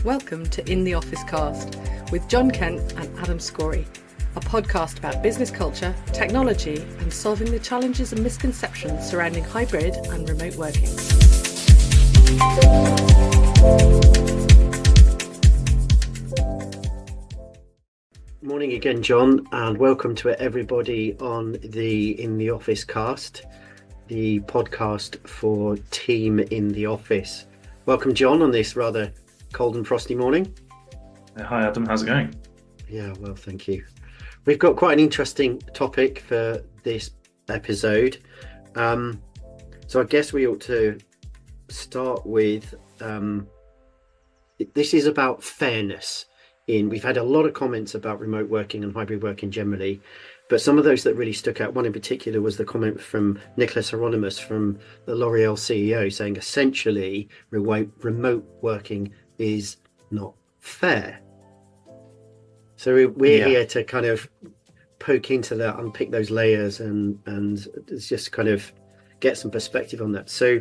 Welcome to In the Office Cast with Jon Kent and Adam Scory, a podcast about business culture, technology, and solving the challenges and misconceptions surrounding hybrid and remote working. Morning again, Jon, and welcome to everybody on the In the Office Cast, the podcast for Team in the Office. Welcome, Jon, on this rather cold and frosty morning. Hi, Adam. How's it going? Yeah, well, thank you. We've got quite an interesting topic for this episode. So I guess we ought to start with, this is about fairness. We've had a lot of comments about remote working and hybrid working generally, but some of those that really stuck out, one in particular was the comment from Nicholas Hieronymus from the L'Oreal CEO saying essentially remote working is not fair. So we're here to kind of poke into that, unpick those layers and just kind of get some perspective on that. So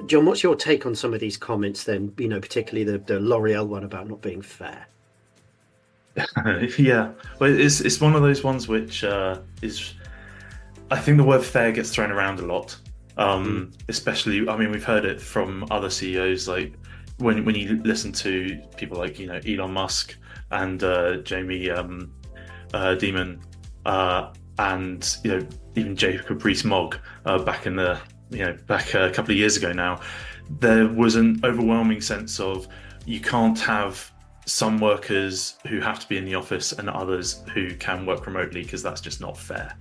Jon, what's your take on some of these comments then, particularly the L'Oreal one about not being fair? Yeah, well, it's one of those ones which is, I think the word fair gets thrown around a lot, especially, I mean, we've heard it from other CEOs, like when you listen to people like, Elon Musk and Jamie Dimon, and, even Jacob Rees-Mogg back in the, back a couple of years ago now, there was an overwhelming sense of you can't have some workers who have to be in the office and others who can work remotely because that's just not fair.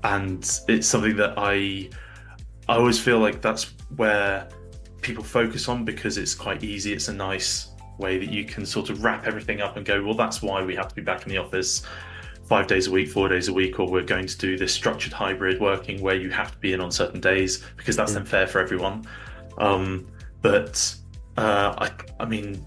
And it's something that I always feel like that's where people focus on because it's quite easy. It's a nice way that you can sort of wrap everything up and go, well, that's why we have to be back in the office 5 days a week, 4 days a week, or we're going to do this structured hybrid working where you have to be in on certain days because that's then fair for everyone. But I mean,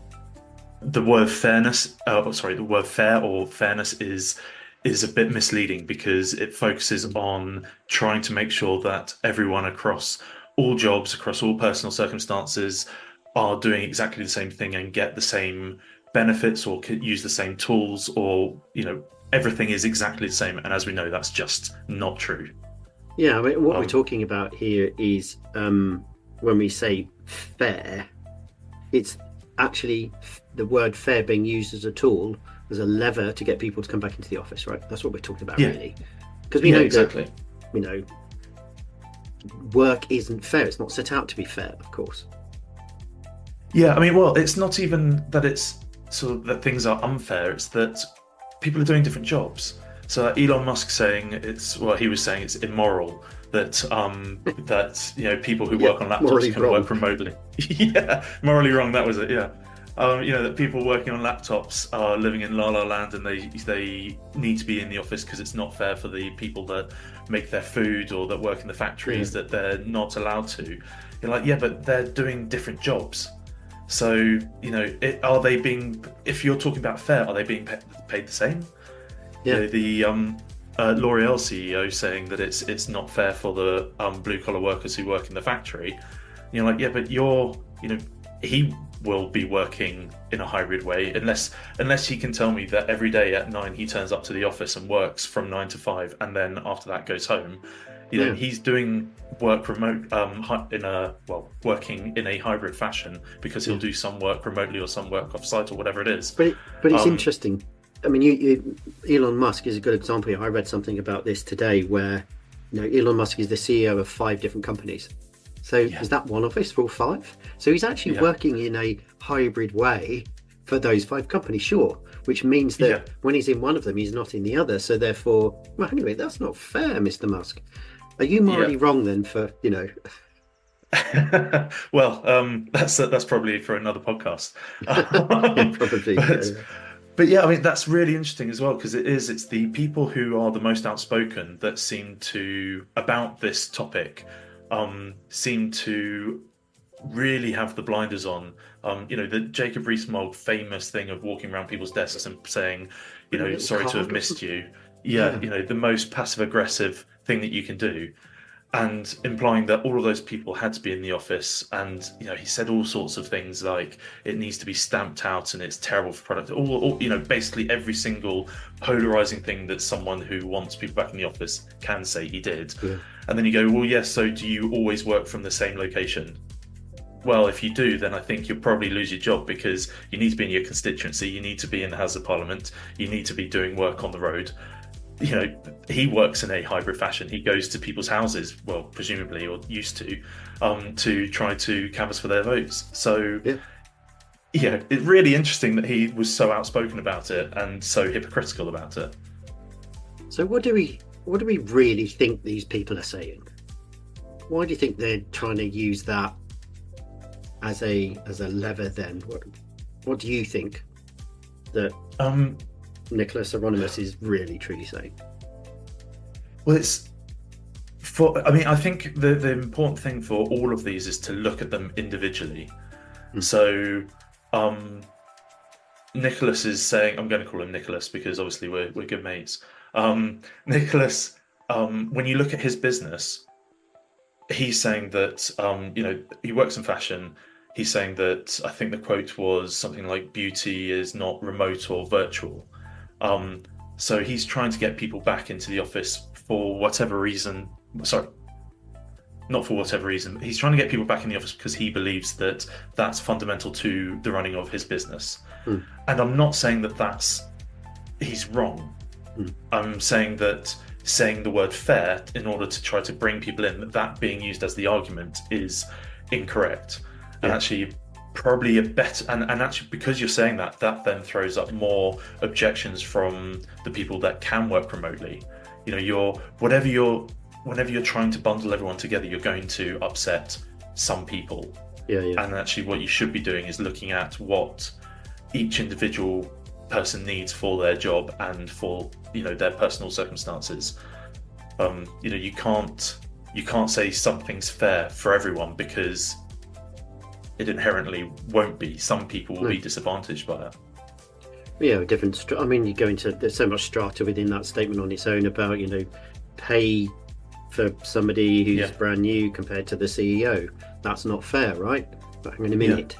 the word fairness, the word fair or fairness is a bit misleading because it focuses on trying to make sure that everyone across all jobs, across all personal circumstances are doing exactly the same thing and get the same benefits or use the same tools or, everything is exactly the same. And as we know, that's just not true. Yeah, I mean, what we're talking about here is when we say fair, it's actually the word fair being used as a tool, as a lever to get people to come back into the office, right? That's what we're talking about, really. Because we know exactly that, work isn't fair. It's not set out to be fair, of course. Yeah, I mean, well, it's not even that it's sort of that things are unfair. It's that people are doing different jobs. So Elon Musk saying he was saying it's immoral that that people who work on laptops can work remotely. Yeah, morally wrong. That was it. Yeah, that people working on laptops are living in la la land and they need to be in the office because it's not fair for the people that make their food or that work in the factories that they're not allowed to. You're like, yeah, but they're doing different jobs. So, are they being, if you're talking about fair, are they being paid the same? Yeah. The L'Oreal CEO saying that it's not fair for the blue collar workers who work in the factory. You're like, yeah, but he will be working in a hybrid way unless he can tell me that every day at 9 he turns up to the office and works from 9 to 5 and then after that goes home. He's doing work remote working in a hybrid fashion because he'll do some work remotely or some work off site or whatever it is. But it's interesting. I mean, Elon Musk is a good example here. I read something about this today where Elon Musk is the CEO of 5 different companies. So is that one office for all 5? So he's actually working in a hybrid way for those 5 companies, sure, which means that when he's in one of them, he's not in the other. So therefore, well, anyway, that's not fair, Mr. Musk. Are you morally wrong then for, Well, that's probably for another podcast. Probably. But yeah, I mean, that's really interesting as well, because it's the people who are the most outspoken that seem to, about this topic, seem to really have the blinders on. The Jacob Rees-Mogg famous thing of walking around people's desks and saying, sorry to have missed you. Yeah, the most passive aggressive thing that you can do, and implying that all of those people had to be in the office. And he said all sorts of things like it needs to be stamped out and it's terrible for product, all basically every single polarizing thing that someone who wants people back in the office can say he did. And then you go, well, yes, so do you always work from the same location? Well, if you do, then I think you'll probably lose your job, because you need to be in your constituency, you need to be in the House of Parliament, you need to be doing work on the road. He works in a hybrid fashion. He goes to people's houses, well, presumably, or used to try to canvass for their votes. So, it's really interesting that he was so outspoken about it and so hypocritical about it. So what do we really think these people are saying? Why do you think they're trying to use that as a lever then? What do you think that Nicholas Hieronymus is really truly saying? Well, I think the important thing for all of these is to look at them individually. So Nicholas is saying, I'm going to call him Nicholas because obviously we're good mates. Nicholas, when you look at his business, he's saying that he works in fashion. He's saying that, I think the quote was something like, beauty is not remote or virtual. So he's trying to get people back into the office for whatever reason. Sorry, not for whatever reason. He's trying to get people back in the office because he believes that that's fundamental to the running of his business. And I'm not saying that he's wrong. I'm saying that saying the word fair in order to try to bring people in, that being used as the argument is incorrect. And actually probably a better, and actually because you're saying that then throws up more objections from the people that can work remotely. Whenever you're trying to bundle everyone together, you're going to upset some people. And actually what you should be doing is looking at what each individual person needs for their job and for their personal circumstances. You can't say something's fair for everyone, because it inherently won't be. Some people will be disadvantaged by it. Different. You go into, there's so much strata within that statement on its own about pay for somebody who's brand new compared to the CEO. That's not fair, right? But hang on a minute.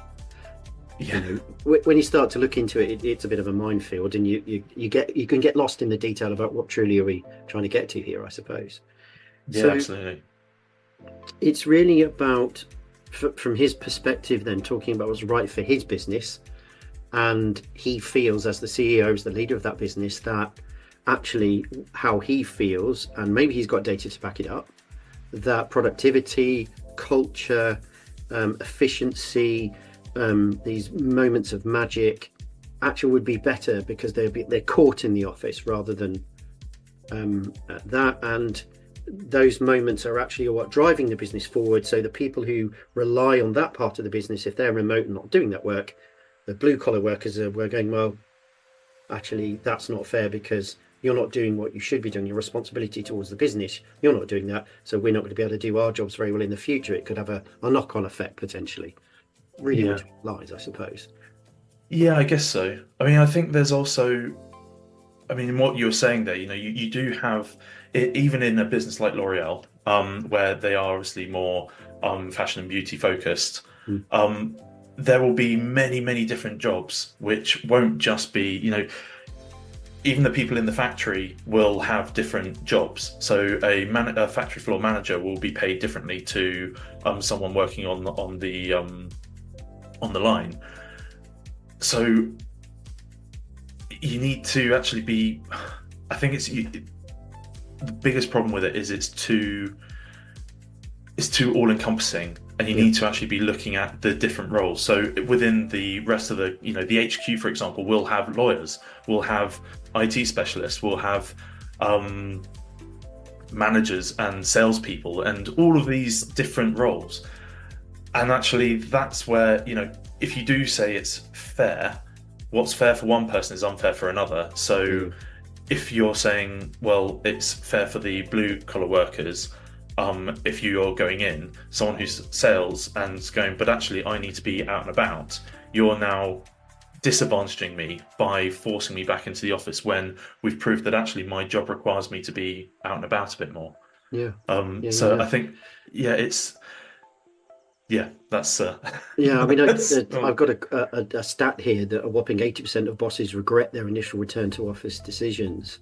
When you start to look into it, it's a bit of a minefield, and you can get lost in the detail about what truly are we trying to get to here, I suppose. Absolutely. It's really about, from his perspective then, talking about what's right for his business, and he feels, as the CEO, as the leader of that business, that actually how he feels, and maybe he's got data to back it up, that productivity, culture, efficiency, these moments of magic actually would be better because they're caught in the office rather than that, and those moments are actually what driving the business forward. So the people who rely on that part of the business, if they're remote and not doing that work, the blue collar workers were going, well, actually that's not fair because you're not doing what you should be doing, your responsibility towards the business, you're not doing that, so we're not going to be able to do our jobs very well in the future. It could have a knock-on effect potentially. Really which lies, I suppose. I guess so. I think there's also, in what you're saying there, you do have it, even in a business like L'Oreal, where they are obviously more fashion and beauty focused. There will be many, many different jobs, which won't just be, even the people in the factory will have different jobs. So a factory floor manager will be paid differently to someone working on the line. So you need to actually be, I think the biggest problem with it is it's too all-encompassing, and you need to actually be looking at the different roles. So within the rest of the HQ, for example, will have lawyers, will have IT specialists, will have managers and salespeople, and all of these different roles. And actually, that's where, if you do say it's fair, what's fair for one person is unfair for another. So if you're saying, well, it's fair for the blue collar workers, if you're going in, someone who's sales and going, but actually I need to be out and about, you're now disadvantaging me by forcing me back into the office when we've proved that actually my job requires me to be out and about a bit more. Yeah. So I think, it's that's Yeah, I mean, oh, I've got a stat here that a whopping 80% of bosses regret their initial return to office decisions,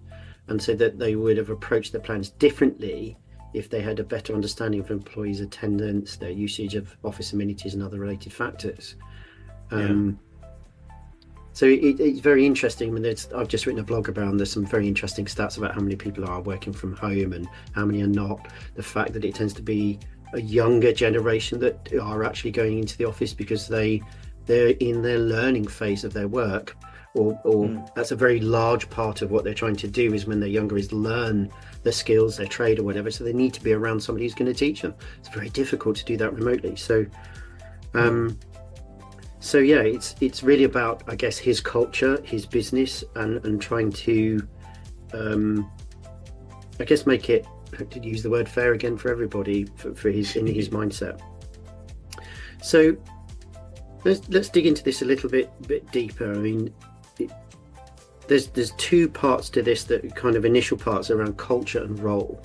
and said that they would have approached their plans differently if they had a better understanding of employees' attendance, their usage of office amenities, and other related factors. yeah. So it's very interesting. I mean, I've just written a blog about, there's some very interesting stats about how many people are working from home and how many are not. The fact that it tends to be a younger generation that are actually going into the office because they're in their learning phase of their work, or that's a very large part of what they're trying to do, is when they're younger, is learn the skills, their trade or whatever. So they need to be around somebody who's going to teach them. It's very difficult to do that remotely. So yeah, it's really about, I guess, his culture, his business, and trying to, I guess, make it, to use the word fair again, for everybody, for his mindset. So let's dig into this a little bit deeper. I mean, there's two parts to this, that kind of initial parts around culture and role.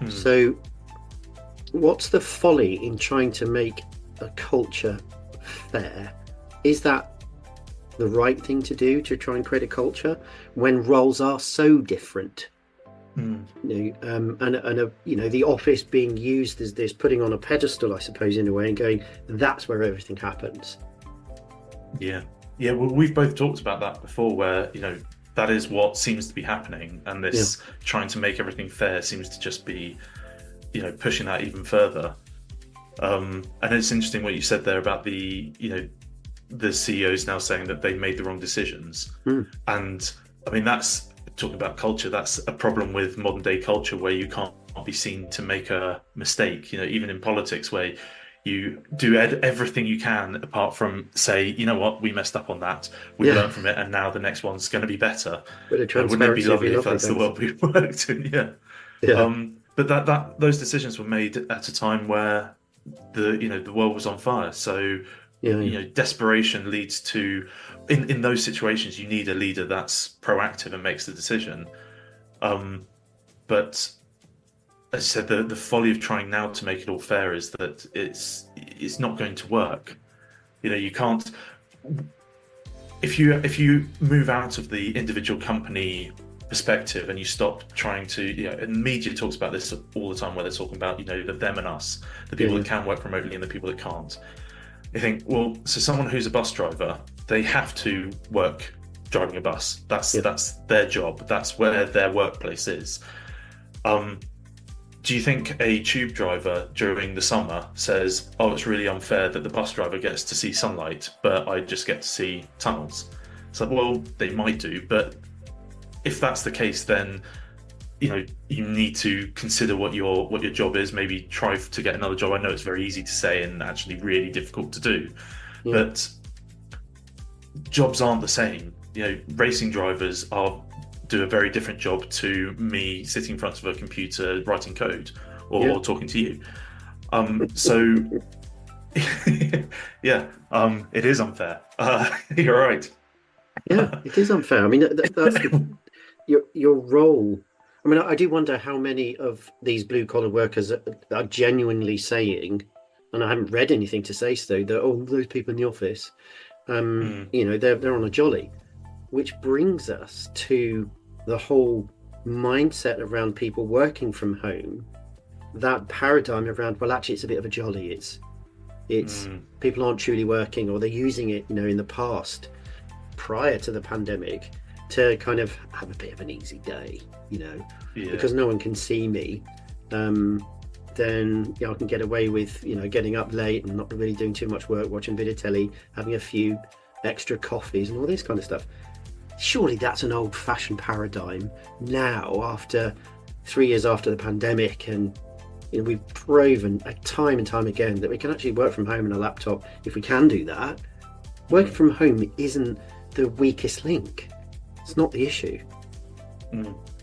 So what's the folly in trying to make a culture fair? Is that the right thing to do, to try and create a culture when roles are so different? The office being used as this, putting on a pedestal, I suppose, in a way, and going, that's where everything happens. Well, we've both talked about that before, where that is what seems to be happening, and this trying to make everything fair seems to just be pushing that even further. And it's interesting what you said there about the CEOs now saying that they made the wrong decisions. And I mean, that's talking about culture. That's a problem with modern day culture, where you can't be seen to make a mistake. Even in politics, where you do everything you can apart from say, you know what, we messed up on that. We learned from it, and now the next one's going to be better. Wouldn't it be lovely if that's the world we worked in? But that those decisions were made at a time where the world was on fire. So desperation leads to, in those situations, you need a leader that's proactive and makes the decision. But as I said, the folly of trying now to make it all fair is that it's not going to work. You can't, if you move out of the individual company perspective and you stop trying to, and media talks about this all the time, where they're talking about the them and us, the people that can work remotely and the people that can't. I think, well, so someone who's a bus driver, they have to work driving a bus. That's their job. That's where their workplace is. Do you think a tube driver during the summer says, oh, it's really unfair that the bus driver gets to see sunlight, but I just get to see tunnels? It's like, well, they might do, but if that's the case, then you need to consider what your job is. Maybe try to get another job. I know it's very easy to say and actually really difficult to do, but jobs aren't the same. Racing drivers do a very different job to me sitting in front of a computer writing code or talking to you. So it is unfair. You're right. Yeah, it is unfair. I mean, that's your role. I mean, I do wonder how many of these blue collar workers are genuinely saying, and I haven't read anything to say so, that those people in the office, they're on a jolly, which brings us to the whole mindset around people working from home. That paradigm around, well, actually, it's a bit of a jolly. It's people aren't truly working, or they're using it, in the past, prior to the pandemic, to kind of have a bit of an easy day, because no one can see me. Then I can get away with, getting up late and not really doing too much work, watching a bit of telly, having a few extra coffees and all this kind of stuff. Surely that's an old-fashioned paradigm now, after 3 years after the pandemic, and we've proven time and time again that we can actually work from home on a laptop if we can do that. Working from home isn't the weakest link. It's not the issue.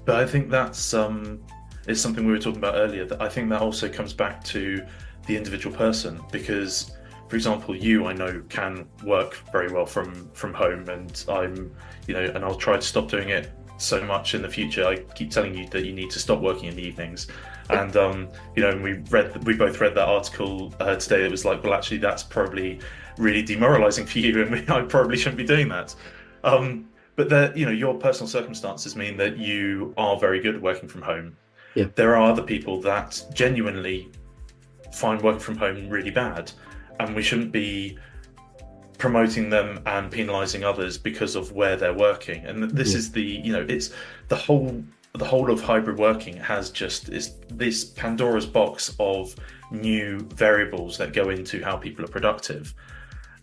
But I think that's it's something we were talking about earlier, that I think that also comes back to the individual person, because, for example, I know can work very well from home, and I'm and I'll try to stop doing it so much in the future. I keep telling you that you need to stop working in the evenings. And we both read that article today. It was like, well, actually, that's probably really demoralizing for you, and I probably shouldn't be doing that. But your personal circumstances mean that you are very good at working from home. Yeah. There are other people that genuinely find working from home really bad, and we shouldn't be promoting them and penalizing others because of where they're working. And this is it's the whole of hybrid working has is this Pandora's box of new variables that go into how people are productive.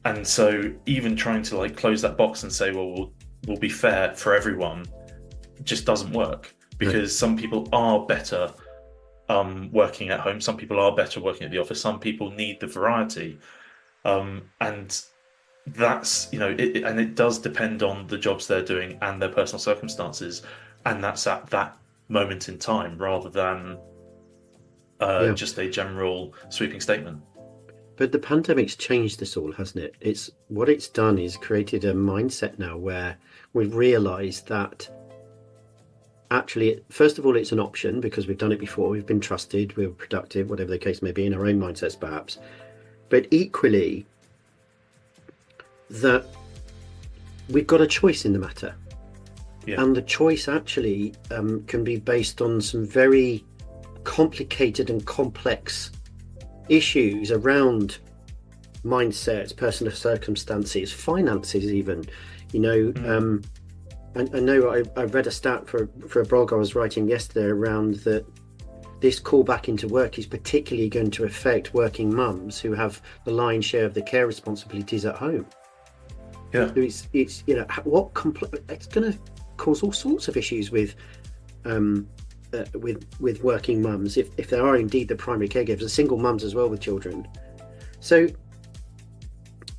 And so even trying to like close that box and say, well, we'll be fair for everyone, just doesn't work, because some people are better working at home. Some people are better working at the office. Some people need the variety. And that's, and it does depend on the jobs they're doing and their personal circumstances. And that's at that moment in time, rather than just a general sweeping statement. But the pandemic's changed this all, hasn't it? What it's done is created a mindset now where we've realised that actually, first of all, it's an option because we've done it before. We've been trusted, we're productive, whatever the case may be, in our own mindsets perhaps. But equally, that we've got a choice in the matter. Yeah. And the choice actually can be based on some very complicated and complex issues around mindsets, personal circumstances, finances even. I know I read a stat for a blog I was writing yesterday around that this call back into work is particularly going to affect working mums who have the lion's share of the care responsibilities at home. Yeah. So it's it's going to cause all sorts of issues with working mums if they are indeed the primary caregivers, and single mums as well with children. So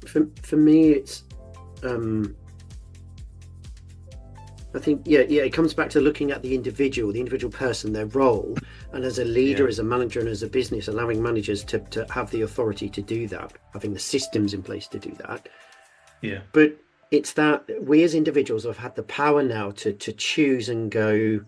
for me, it's I think it comes back to looking at the individual person, their role, and as a leader, as a manager, and as a business, allowing managers to have the authority to do that, having the systems in place to do that. Yeah. But it's that we as individuals have had the power now to choose and go,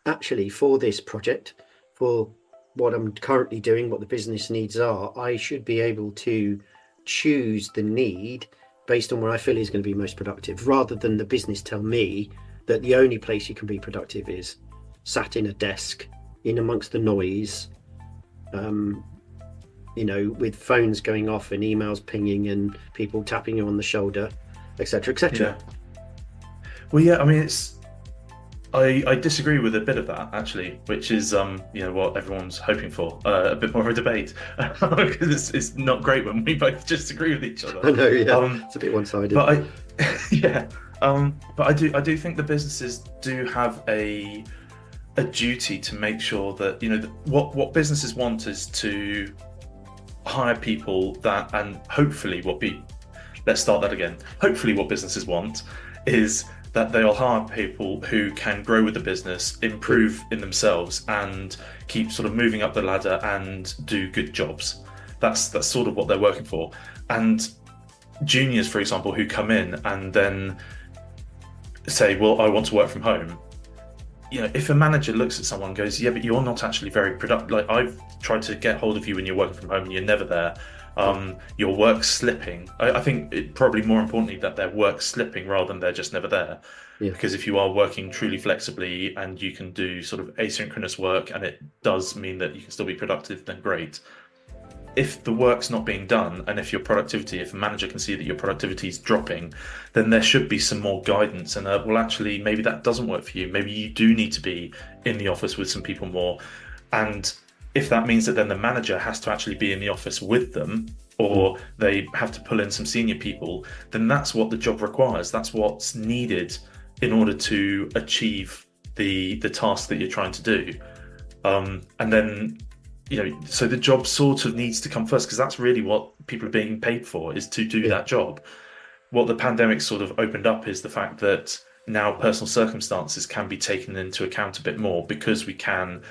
actually, for this project, for what I'm currently doing, what the business needs are, I should be able to choose the need based on where I feel is going to be most productive, rather than the business tell me that the only place you can be productive is sat in a desk in amongst the noise, with phones going off and emails pinging and people tapping you on the shoulder, etc., etc. Well, I mean, I disagree with a bit of that, actually, which is what everyone's hoping for, a bit more of a debate, because it's not great when we both disagree with each other. I know, it's a bit one-sided. But I do think the businesses do have a duty to make sure that what businesses want is to hire people that, and hopefully let's start that again. Hopefully what businesses want is that they'll hire people who can grow with the business, improve in themselves, and keep sort of moving up the ladder and do good jobs. That's sort of what they're working for. And juniors, for example, who come in and then say, well, I want to work from home. If a manager looks at someone and goes, yeah, but you're not actually very productive. Like, I've tried to get hold of you when you're working from home and you're never there. Your work's slipping. I think it probably more importantly that their work's slipping rather than they're just never there. Yeah. Because if you are working truly flexibly and you can do sort of asynchronous work and it does mean that you can still be productive, then great. If the work's not being done and if a manager can see that your productivity is dropping, then there should be some more guidance and well, actually, maybe that doesn't work for you. Maybe you do need to be in the office with some people more. And if that means that then the manager has to actually be in the office with them, or they have to pull in some senior people, then that's what the job requires. That's what's needed in order to achieve the task that you're trying to do. And then, so the job sort of needs to come first, because that's really what people are being paid for, is to do that job. What the pandemic sort of opened up is the fact that now personal circumstances can be taken into account a bit more, because we can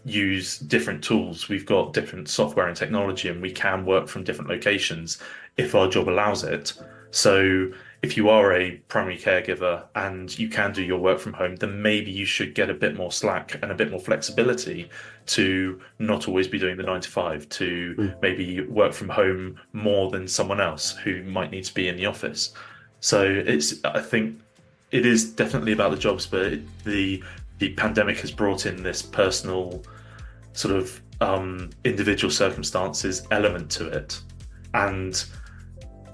use different tools. We've got different software and technology, and we can work from different locations if our job allows it. So if you are a primary caregiver and you can do your work from home, then maybe you should get a bit more slack and a bit more flexibility to not always be doing the 9 to 5, to maybe work from home more than someone else who might need to be in the office. So I think it is definitely about the jobs, but the pandemic has brought in this personal sort of individual circumstances element to it. And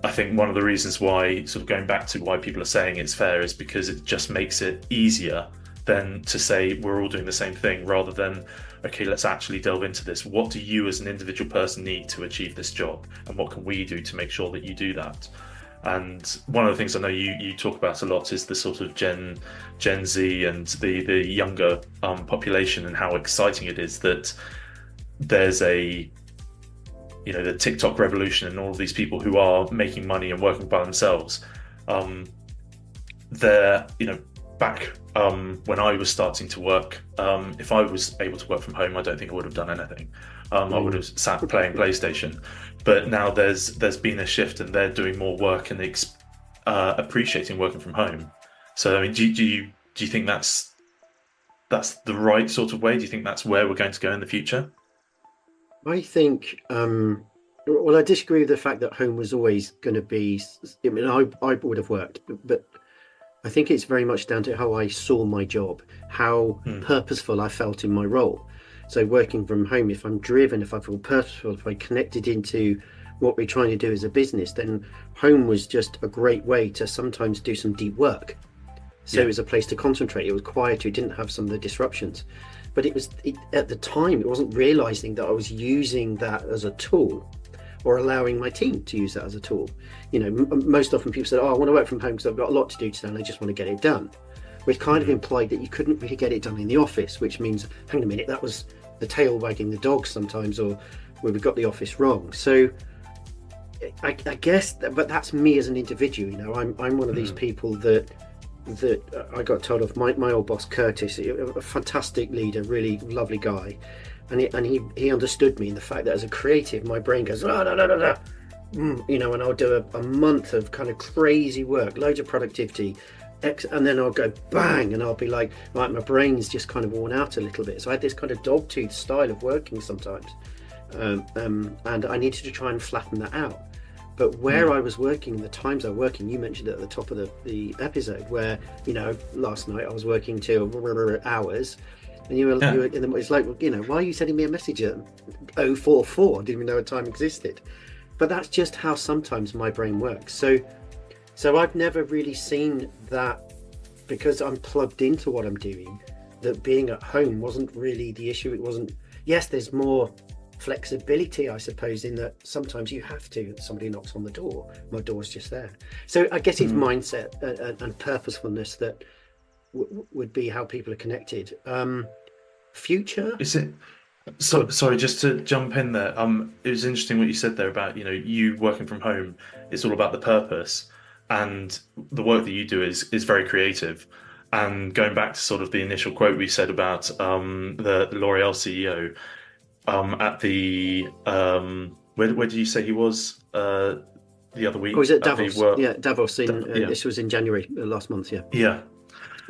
I think one of the reasons why, sort of going back to why people are saying it's fair, is because it just makes it easier than to say we're all doing the same thing, rather than, okay, let's actually delve into this. What do you as an individual person need to achieve this job? And what can we do to make sure that you do that? And one of the things I know you talk about a lot is the sort of Gen Z and the younger population, and how exciting it is that there's the TikTok revolution and all of these people who are making money and working by themselves. Back when I was starting to work, if I was able to work from home, I don't think I would have done anything. I would have sat playing PlayStation. But now there's been a shift, and they're doing more work and appreciating working from home. So, I mean, do you think that's the right sort of way? Do you think that's where we're going to go in the future? I think, well, I disagree with the fact that home was always going to be, I mean, I would have worked, but I think it's very much down to how I saw my job, how purposeful I felt in my role. So working from home, if I'm driven, if I feel purposeful, if I connected into what we're trying to do as a business, then home was just a great way to sometimes do some deep work. So it was a place to concentrate. It was quieter. It didn't have some of the disruptions. But at the time, it wasn't realizing that I was using that as a tool, or allowing my team to use that as a tool. Most often people said, I want to work from home because I've got a lot to do today and I just want to get it done. Which kind of implied that you couldn't really get it done in the office, which means, hang on a minute, that was the tail wagging the dog sometimes, or where we got the office wrong. So I guess, but that's me as an individual. I'm one of these people that I got told off. My old boss Curtis, a fantastic leader, really lovely guy, and he understood me in the fact that as a creative, my brain goes and I'll do a month of kind of crazy work, loads of productivity, and then I'll go bang, and I'll be like, right, my brain's just kind of worn out a little bit. So I had this kind of dogtooth style of working sometimes, and I needed to try and flatten that out. But where I was working, the times I was working, you mentioned it at the top of the episode, where, last night I was working till hours, and it's like, why are you sending me a message at 044? I didn't even know a time existed. But that's just how sometimes my brain works. So I've never really seen that, because I'm plugged into what I'm doing, that being at home wasn't really the issue. It wasn't, yes, there's more flexibility, I suppose, in that sometimes you have to, somebody knocks on the door, my door's just there. So I guess it's mindset and purposefulness that would be how people are connected. Future? Is it? So sorry, just to jump in there. It was interesting what you said there about, you working from home. It's all about the purpose, and the work that you do is very creative. And going back to sort of the initial quote we said about the L'Oreal CEO, at the where did you say he was the other week? Oh, was it Davos? Davos. This was in January last month. Yeah.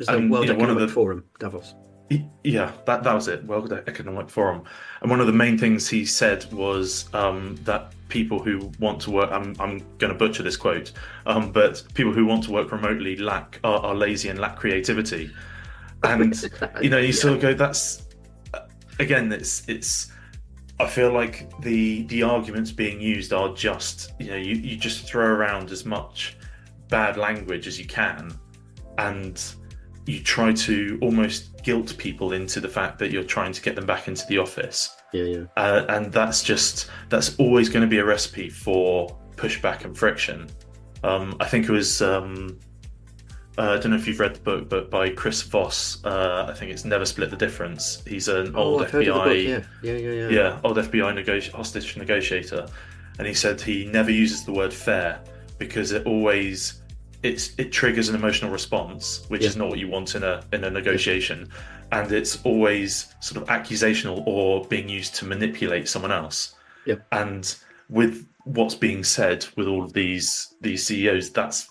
It was the World Economic Forum, Davos. Yeah, that was it, World Economic Forum. And one of the main things he said was that people who want to work, I'm going to butcher this quote, but people who want to work remotely are lazy and lack creativity. And sort of go, that's, again, it's I feel like the arguments being used are just, you just throw around as much bad language as you can, and you try to almost guilt people into the fact that you're trying to get them back into the office. And that's always going to be a recipe for pushback and friction. I think it was, I don't know if you've read the book, but by Chris Voss, I think it's Never Split the Difference. He's an old FBI, old FBI hostage negotiator. And he said he never uses the word fair because it triggers an emotional response, which is not what you want in a negotiation, and it's always sort of accusational or being used to manipulate someone else. And with what's being said with all of these CEOs, that's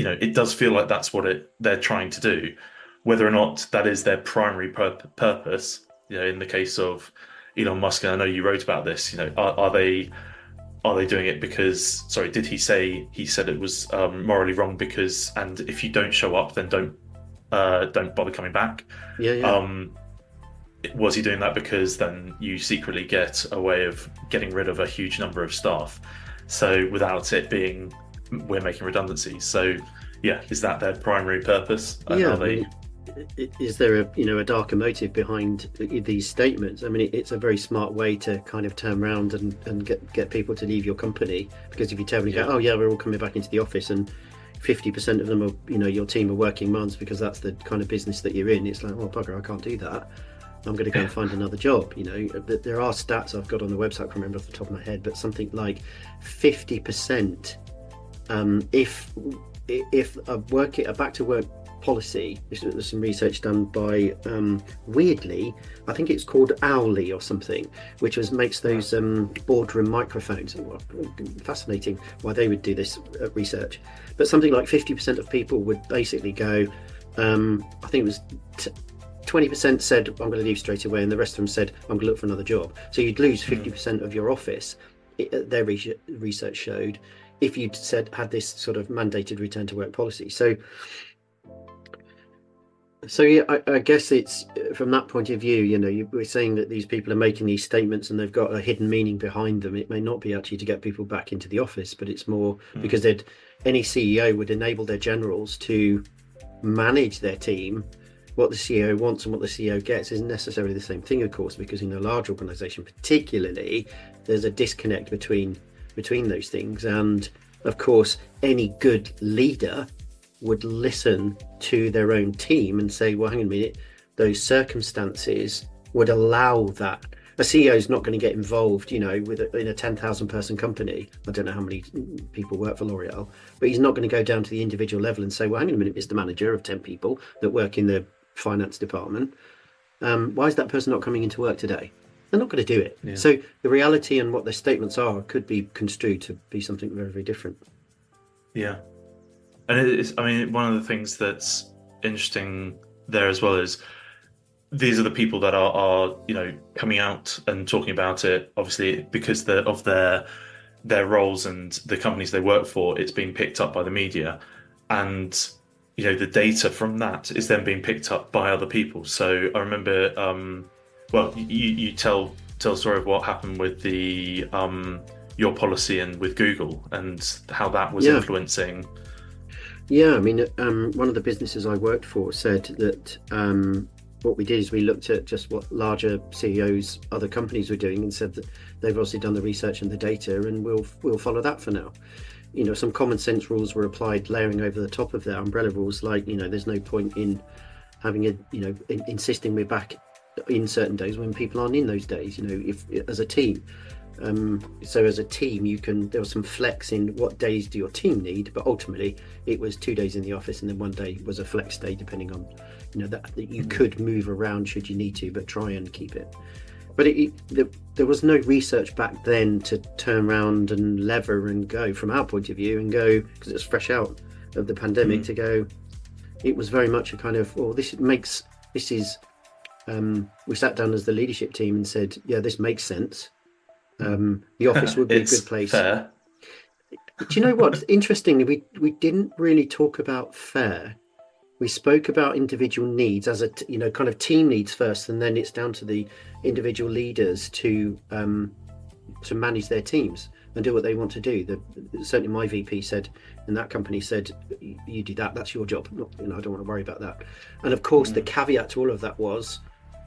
it does feel like that's what they're trying to do. Whether or not that is their primary purpose, in the case of Elon Musk, and I know you wrote about this, are they doing it because, sorry, did he said it was morally wrong because, and if you don't show up, then don't bother coming back. Yeah. Was he doing that because then you secretly get a way of getting rid of a huge number of staff? So without it being, we're making redundancies. So yeah, is that their primary purpose? Yeah. Are they... Is there a darker motive behind these statements? I mean, it's a very smart way to kind of turn around and get people to leave your company, because if you tell me, go, oh yeah, we're all coming back into the office, and 50% of them are, your team are working mums because that's the kind of business that you're in. It's like, well, bugger, I can't do that. I'm going to go and find another job. There are stats I've got on the website, I can't remember off the top of my head, but something like 50%. If a back to work policy, there's some research done by weirdly, I think it's called Owly or something, which makes those boardroom microphones. Fascinating why they would do this research, but something like 50% of people would basically go, I think it was 20% said I'm going to leave straight away, and the rest of them said I'm going to look for another job. So you'd lose 50% of your office, their research showed, if you'd had this sort of mandated return to work policy. So yeah, I guess it's from that point of view, we're saying that these people are making these statements and they've got a hidden meaning behind them. It may not be actually to get people back into the office, but it's more because any CEO would enable their generals to manage their team. What the CEO wants and what the CEO gets isn't necessarily the same thing, of course, because in a large organization particularly, there's a disconnect between those things. And of course, any good leader would listen to their own team and say, well, hang on a minute, those circumstances would allow that. A CEO is not going to get involved, in a 10,000 person company. I don't know how many people work for L'Oreal, but he's not going to go down to the individual level and say, well, hang on a minute, Mr. Manager of 10 people that work in the finance department, why is that person not coming into work today? They're not going to do it. Yeah. So the reality and what their statements are could be construed to be something very, very different. Yeah. And it's, one of the things that's interesting there as well is these are the people that are coming out and talking about it, obviously because of their roles and the companies they work for. It's being picked up by the media, and the data from that is then being picked up by other people. So I remember, you tell a story of what happened with the your policy and with Google and how that was influencing. Yeah, one of the businesses I worked for said that what we did is we looked at just what larger CEOs, other companies were doing, and said that they've obviously done the research and the data, and we'll follow that for now. Some common sense rules were applied, layering over the top of their umbrella rules, like there's no point in having insisting we're back in certain days when people aren't in those days. If as a team. So as a team, there was some flex in what days do your team need, but ultimately it was 2 days in the office and then 1 day was a flex day, depending on, that you could move around should you need to, but try and keep it. But there was no research back then to turn around and lever and go from our point of view and go, because it was fresh out of the pandemic, to go, it was very much a kind of, we sat down as the leadership team and said, yeah, this makes sense. The office would be a good place. Fair. Do you know what? Interestingly, we didn't really talk about fair. We spoke about individual needs as kind of team needs first, and then it's down to the individual leaders to manage their teams and do what they want to do. Certainly my VP said, and that company said, you do that, that's your job. I don't want to worry about that. And of course, the caveat to all of that was,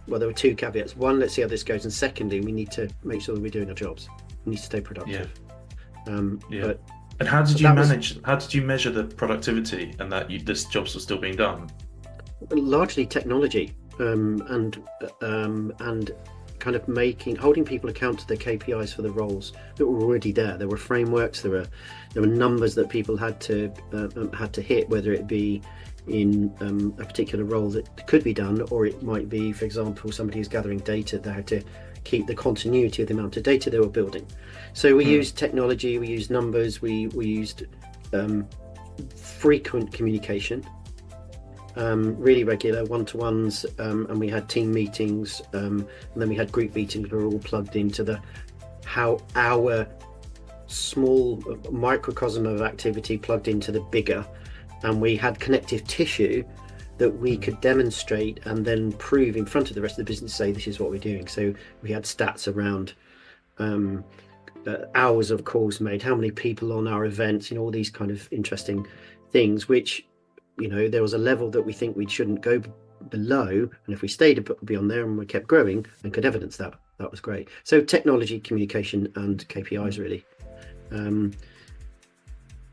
well, there were two caveats. One, let's see how this goes. And secondly, we need to make sure that we're doing our jobs. We need to stay productive. But and how did you measure the productivity and that this jobs were still being done? Largely technology, and kind of holding people account to their KPIs for the roles that were already there. There were frameworks, there were numbers that people had to hit, whether it be in a particular role that could be done, or it might be, for example, somebody who's gathering data, they had to keep the continuity of the amount of data they were building. So we used technology, we used numbers, we used frequent communication, really regular one-to-ones, and we had team meetings, and then we had group meetings. We were all plugged into how our small microcosm of activity plugged into the bigger, and we had connective tissue that we could demonstrate and then prove in front of the rest of the business, say this is what we're doing. So we had stats around hours of calls made, how many people on our events, all these kind of interesting things, which there was a level that we think we shouldn't go below, and if we stayed beyond there and we kept growing and could evidence that was great. So technology, communication, and KPIs really.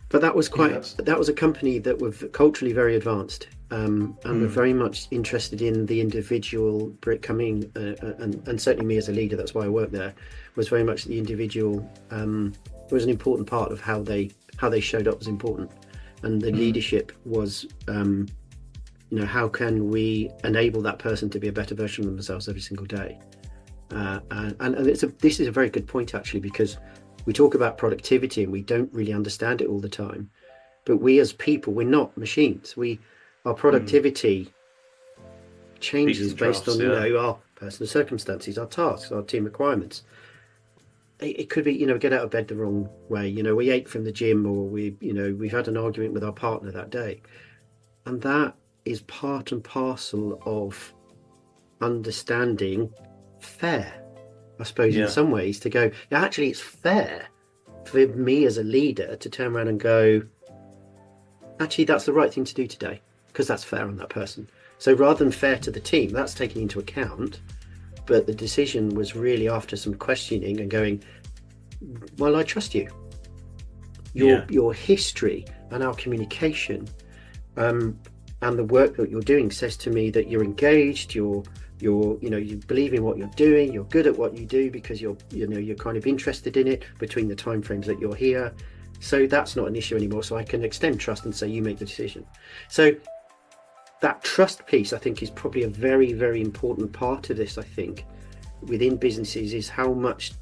But that was that was a company that were culturally very advanced, and were very much interested in the individual becoming, and certainly me as a leader, that's why I worked there, was very much the individual was an important part of how they showed up was important, and the leadership was how can we enable that person to be a better version of themselves every single day, and this is a very good point actually, because we talk about productivity and we don't really understand it all the time, but we as people, we're not machines. Our productivity changes based on our personal circumstances, our tasks, our team requirements. It could be get out of bed the wrong way, we ate from the gym, or we've had an argument with our partner that day, and that is part and parcel of understanding fair, I suppose, in some ways, to go, actually it's fair for me as a leader to turn around and go, actually that's the right thing to do today, because that's fair on that person. So rather than fair to the team, that's taken into account, but the decision was really after some questioning and going, well, I trust you. Your history and our communication, and the work that you're doing says to me that you're engaged, you believe in what you're doing, you're good at what you do because you're kind of interested in it between the time frames that you're here. So that's not an issue anymore. So I can extend trust and say you make the decision. So that trust piece, I think, is probably a very, very important part of this. I think within businesses is how much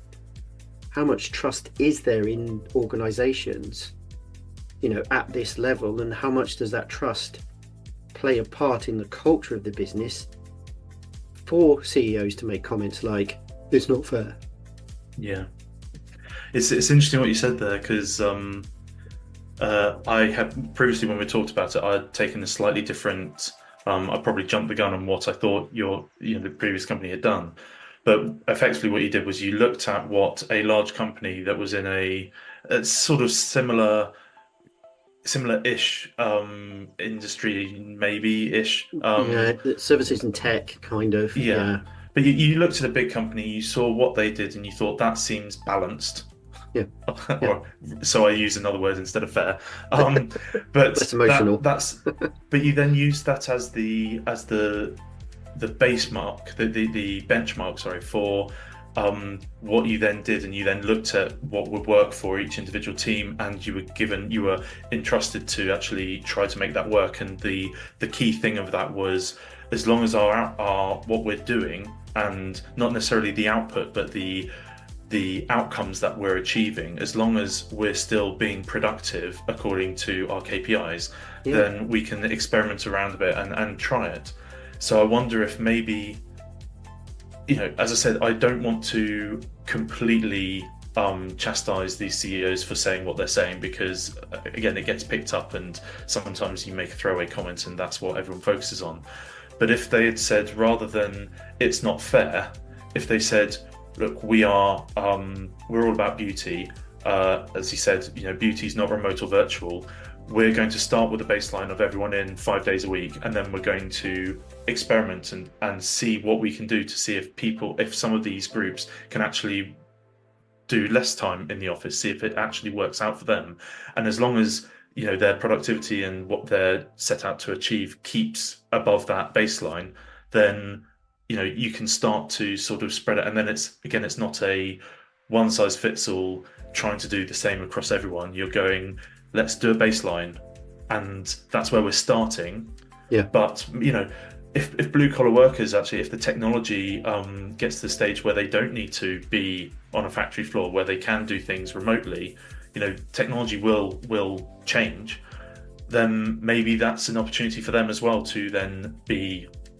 trust is there in organizations, at this level, and how much does that trust play a part in the culture of the business for CEOs to make comments like, it's not fair. Yeah. It's interesting what you said there, because I had previously, when we talked about it, I had taken a slightly different, I probably jumped the gun on what I thought the previous company had done. But effectively what you did was you looked at what a large company that was in a sort of similar-ish industry, maybe-ish. Services and tech, kind of. Yeah. But you looked at a big company, you saw what they did, and you thought that seems balanced. Yeah. So I use another word instead of fair. But that's emotional. But you then used that as the base mark, the benchmark, for what you then did, and you then looked at what would work for each individual team, and you were entrusted to actually try to make that work. And the key thing of that was, as long as our what we're doing, and not necessarily the output, but the outcomes that we're achieving, as long as we're still being productive according to our KPIs, then we can experiment around a bit and try it. So I wonder if maybe, as I said, I don't want to completely chastise these CEOs for saying what they're saying, because again, it gets picked up and sometimes you make a throwaway comment and that's what everyone focuses on. But if they had said, rather than it's not fair, if they said, look, we're all about beauty, as he said, beauty is not remote or virtual. We're going to start with a baseline of everyone in 5 days a week, and then we're going to experiment and see what we can do to see if some of these groups can actually do less time in the office, see if it actually works out for them. And as long as their productivity and what they're set out to achieve keeps above that baseline, then you can start to sort of spread it. And then it's not a one size fits all trying to do the same across everyone. You're going, let's do a baseline, and that's where we're starting. Yeah. But if blue collar workers, actually, if the technology gets to the stage where they don't need to be on a factory floor, where they can do things remotely, technology will change. then maybe that's an opportunity for them as well to then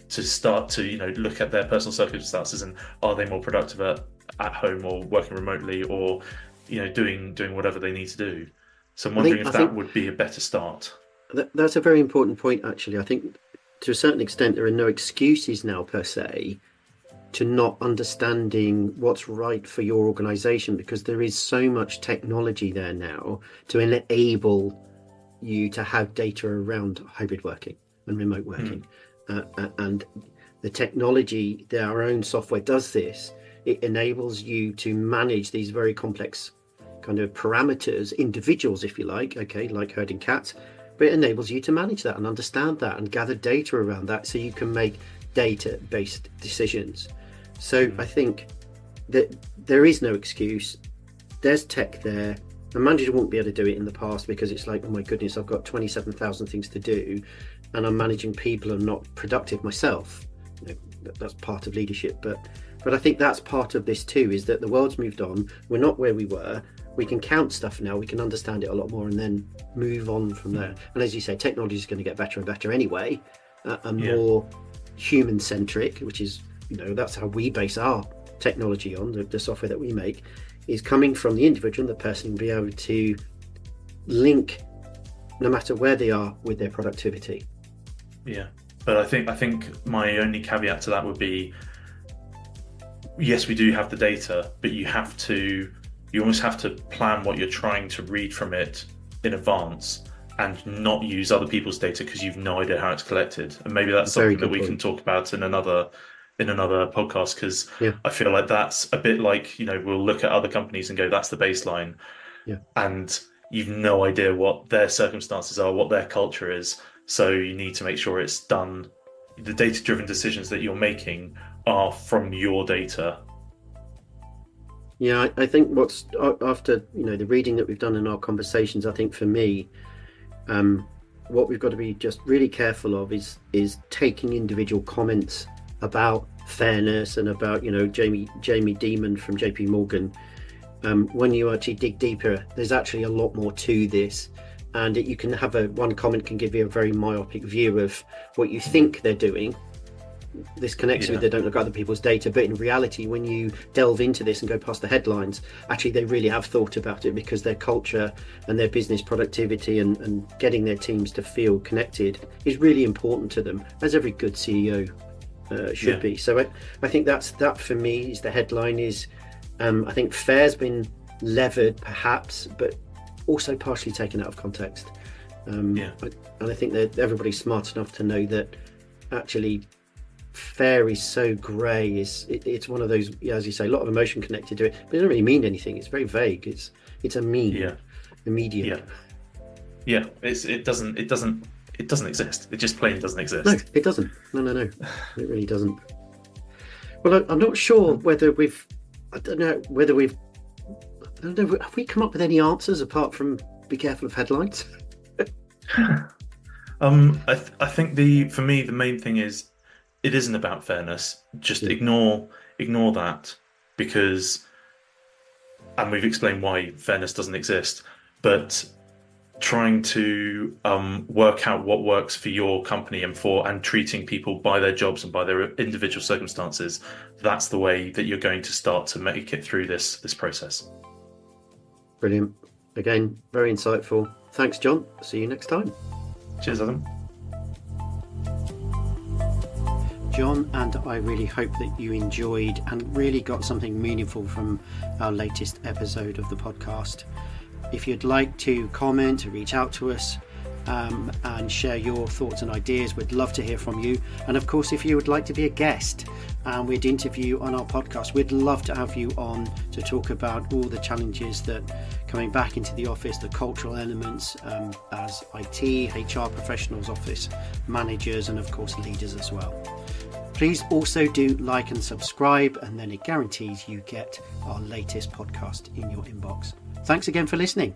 start to look at their personal circumstances and are they more productive at home or working remotely or doing whatever they need to do. So I'm wondering if that would be a better start. That's a very important point, actually. I think to a certain extent there are no excuses now per se to not understanding what's right for your organization, because there is so much technology there now to enable you to have data around hybrid working and remote working. And the technology, our own software does this. It enables you to manage these very complex kind of parameters, individuals, if you like, like herding cats, but it enables you to manage that and understand that and gather data around that so you can make data-based decisions. So I think that there is no excuse. There's tech there. A manager wouldn't be able to do it in the past because it's like, oh my goodness, I've got 27,000 things to do and I'm managing people and not productive myself. That's part of leadership. But I think that's part of this too, is that the world's moved on. We're not where we were. We can count stuff now. We can understand it a lot more and then move on from there. And as you say, technology is going to get better and better anyway, and more human-centric, which is, that's how we base our technology on, the software that we make, is coming from the individual, the person, be able to link no matter where they are with their productivity. Yeah, but I think my only caveat to that would be, yes, we do have the data, but you almost have to plan what you're trying to read from it in advance and not use other people's data because you've no idea how it's collected. And maybe that's something that we can talk about in another podcast, because I feel like that's a bit like, we'll look at other companies and go, that's the baseline. Yeah. And you've no idea what their circumstances are, what their culture is. So you need to make sure it's done. The data-driven decisions that you're making are from your data. Yeah, I think what's after the reading that we've done in our conversations, I think for me, what we've got to be just really careful of is taking individual comments about fairness and about Jamie Dimon from JP Morgan. When you actually dig deeper, there's actually a lot more to this, and you can have one comment can give you a very myopic view of what you think they're doing. This connects with they don't look at other people's data, but in reality, when you delve into this and go past the headlines, actually they really have thought about it, because their culture and their business productivity and getting their teams to feel connected is really important to them, as every good CEO should be. So I think that for me is the headline. Is I think fair's been levered perhaps, but also partially taken out of context. And I think that everybody's smart enough to know that actually fair is so grey. It's one of those, as you say, a lot of emotion connected to it, but it doesn't really mean anything. It's very vague. It's a mean, a medium. It doesn't exist. It just plain doesn't exist. No, it doesn't. No, it really doesn't. Well, I'm not sure whether have we come up with any answers apart from be careful of headlines? I think for me the main thing is it isn't about fairness. Just ignore that, because, and we've explained why fairness doesn't exist, but trying to work out what works for your company and treating people by their jobs and by their individual circumstances, that's the way that you're going to start to make it through this process. Brilliant. Again, very insightful. Thanks, John. See you next time. Cheers, Adam. John and I really hope that you enjoyed and really got something meaningful from our latest episode of the podcast. If you'd like to comment or reach out to us and share your thoughts and ideas, we'd love to hear from you. And of course, if you would like to be a guest and we'd interview on our podcast, we'd love to have you on to talk about all the challenges that coming back into the office, the cultural elements as IT, HR professionals, office managers, and of course leaders as well. Please also do like and subscribe, and then it guarantees you get our latest podcast in your inbox. Thanks again for listening.